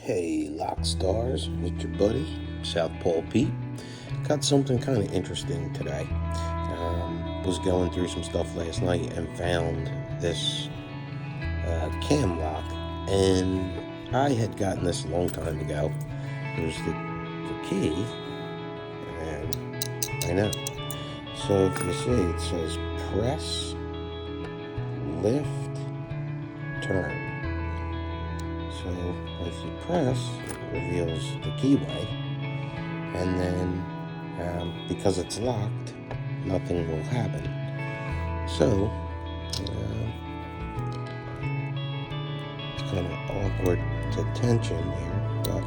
Hey, lock stars, it's your buddy, South Pole Pete. Got something kind of interesting today. Was going through some stuff last night and found this cam lock, and I had gotten this a long time ago. There's the key, and I know. So if you see, it says press, lift, turn. So if you press, it reveals the keyway, and then because it's locked, nothing will happen. So it's kind of awkward to tension here, but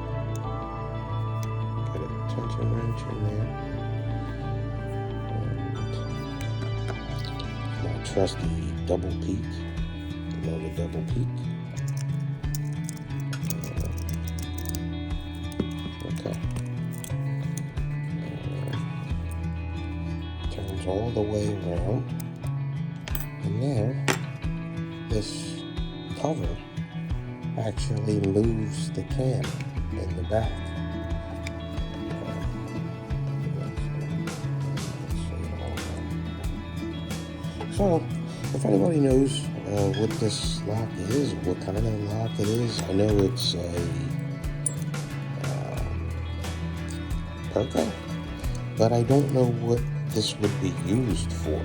get a tension wrench in there, and my trusty double peak. You know the double peak. Okay. Turns all the way around, and now this cover actually moves the cam in the back. So, if anybody knows what this lock is, what kind of lock it is, I know it's a PERKO, but I don't know what this would be used for.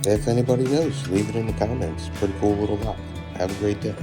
If anybody knows, leave it in the comments. Pretty cool little lock. Have a great day.